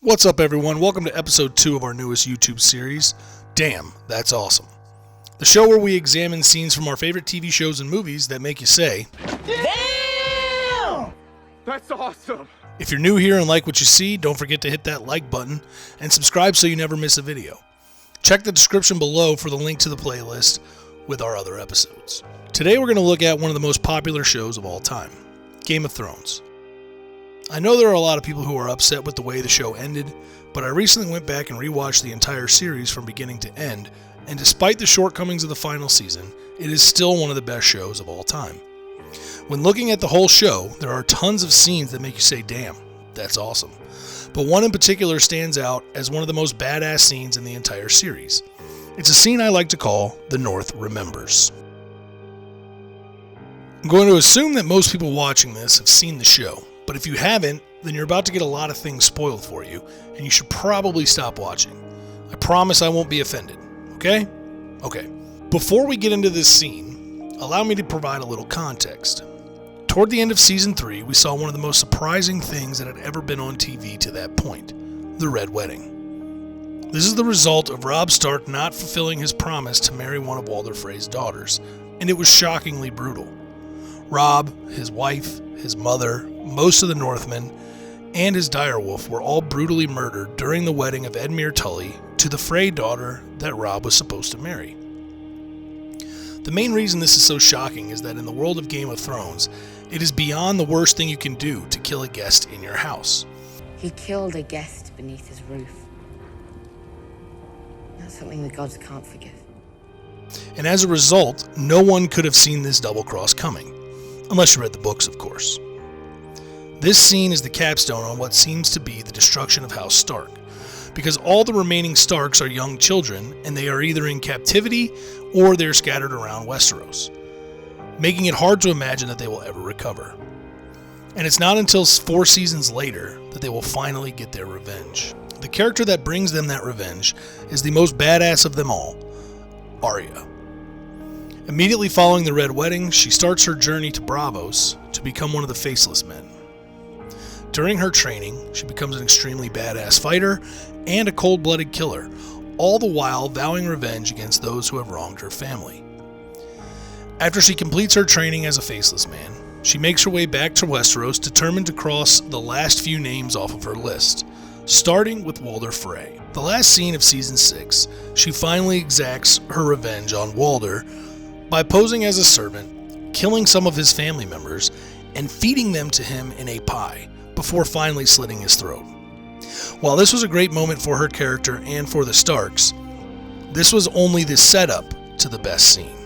What's up, everyone? Welcome to episode 2 of our newest YouTube series, Damn, That's Awesome. The show where we examine scenes from our favorite TV shows and movies that make you say, Damn! That's awesome! If you're new here and like what you see, don't forget to hit that like button and subscribe so you never miss a video. Check the description below for the link to the playlist with our other episodes. Today we're going to look at one of the most popular shows of all time, Game of Thrones. I know there are a lot of people who are upset with the way the show ended, but I recently went back and rewatched the entire series from beginning to end, and despite the shortcomings of the final season, it is still one of the best shows of all time. When looking at the whole show, there are tons of scenes that make you say, damn, that's awesome. But one in particular stands out as one of the most badass scenes in the entire series. It's a scene I like to call The North Remembers. I'm going to assume that most people watching this have seen the show. But if you haven't, then you're about to get a lot of things spoiled for you, and you should probably stop watching. I promise I won't be offended, okay? Okay. Before we get into this scene, allow me to provide a little context. Toward the end of Season 3, we saw one of the most surprising things that had ever been on TV to that point, the Red Wedding. This is the result of Robb Stark not fulfilling his promise to marry one of Walder Frey's daughters, and it was shockingly brutal. Robb, his wife, his mother, most of the Northmen, and his direwolf were all brutally murdered during the wedding of Edmure Tully to the Frey daughter that Robb was supposed to marry. The main reason this is so shocking is that in the world of Game of Thrones, it is beyond the worst thing you can do to kill a guest in your house. He killed a guest beneath his roof. That's something the gods can't forgive. And as a result, no one could have seen this double cross coming. Unless you read the books, of course. This scene is the capstone on what seems to be the destruction of House Stark, because all the remaining Starks are young children, and they are either in captivity or they're scattered around Westeros, making it hard to imagine that they will ever recover. And it's not until 4 seasons later that they will finally get their revenge. The character that brings them that revenge is the most badass of them all, Arya. Immediately following the Red Wedding, she starts her journey to Braavos to become one of the Faceless Men. During her training, she becomes an extremely badass fighter and a cold-blooded killer, all the while vowing revenge against those who have wronged her family. After she completes her training as a Faceless Man, she makes her way back to Westeros, determined to cross the last few names off of her list, starting with Walder Frey. The last scene of Season 6, she finally exacts her revenge on Walder by posing as a servant, killing some of his family members, and feeding them to him in a pie, before finally slitting his throat. While this was a great moment for her character and for the Starks, this was only the setup to the best scene.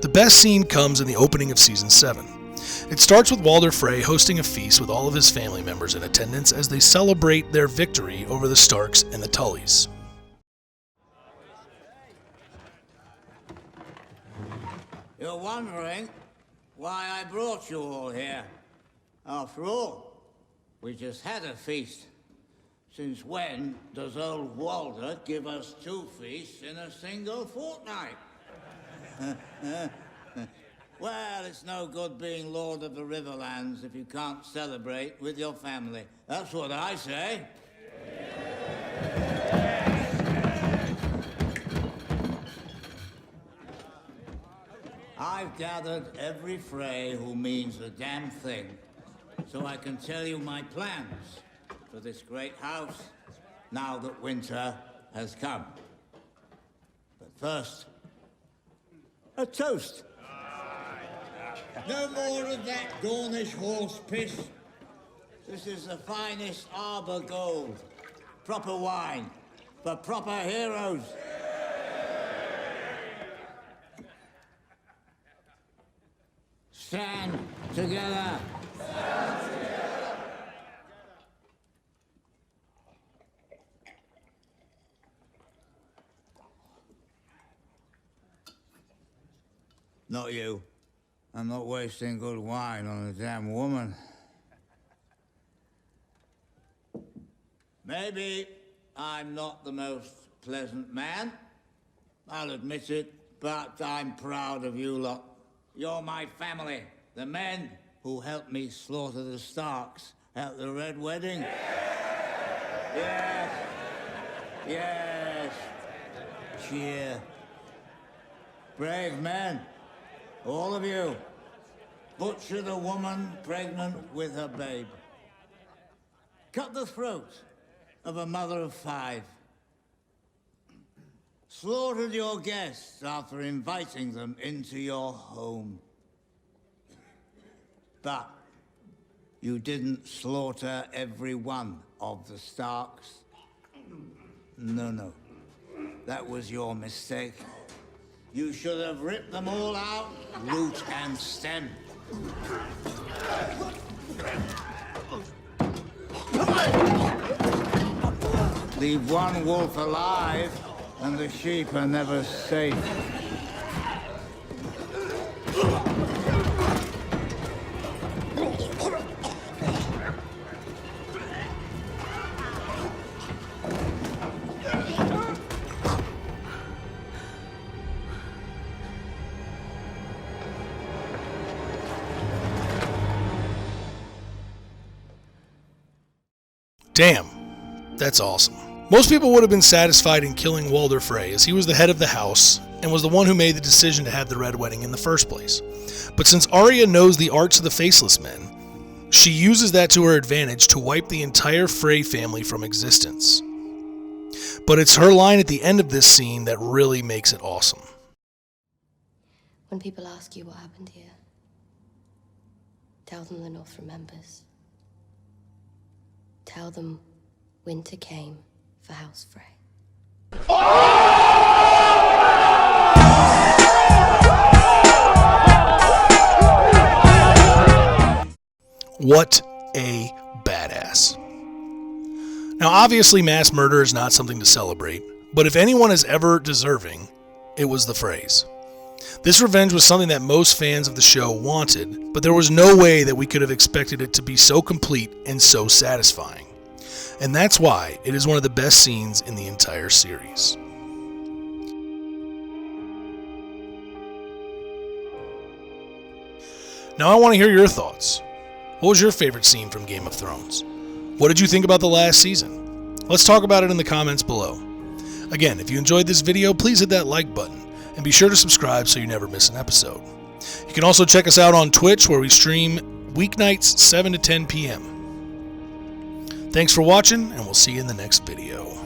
The best scene comes in the opening of Season 7. It starts with Walder Frey hosting a feast with all of his family members in attendance as they celebrate their victory over the Starks and the Tullys. You're wondering why I brought you all here. After all, we just had a feast. Since when does old Walder give us 2 feasts in a single fortnight? Well, it's no good being Lord of the Riverlands if you can't celebrate with your family. That's what I say. I've gathered every Frey who means a damn thing, so I can tell you my plans for this great house now that winter has come. But first, a toast. No more of that Dornish horse piss. This is the finest Arbor gold. Proper wine for proper heroes. Stand together. Stand together. Not you. I'm not wasting good wine on a damn woman. Maybe I'm not the most pleasant man. I'll admit it, but I'm proud of you lot. You're my family, the men who helped me slaughter the Starks at the Red Wedding. Yes. Yes. Cheer. Brave men, all of you. Butcher the woman pregnant with her babe. Cut the throat of a mother of 5. Slaughtered your guests after inviting them into your home. But you didn't slaughter every one of the Starks. No. That was your mistake. You should have ripped them all out, root and stem. Leave one wolf alive, and the sheep are never safe. Damn, that's awesome. Most people would have been satisfied in killing Walder Frey, as he was the head of the house and was the one who made the decision to have the Red Wedding in the first place. But since Arya knows the arts of the Faceless Men, she uses that to her advantage to wipe the entire Frey family from existence. But it's her line at the end of this scene that really makes it awesome. When people ask you what happened here, tell them the North remembers. Tell them winter came for House Frey. What a badass. Now, obviously, mass murder is not something to celebrate, but if anyone is ever deserving, it was the Freys. This revenge was something that most fans of the show wanted, but there was no way that we could have expected it to be so complete and so satisfying. And that's why it is one of the best scenes in the entire series. Now I want to hear your thoughts. What was your favorite scene from Game of Thrones? What did you think about the last season? Let's talk about it in the comments below. Again, if you enjoyed this video, please hit that like button and be sure to subscribe so you never miss an episode. You can also check us out on Twitch, where we stream weeknights 7 to 10 p.m. Thanks for watching, and we'll see you in the next video.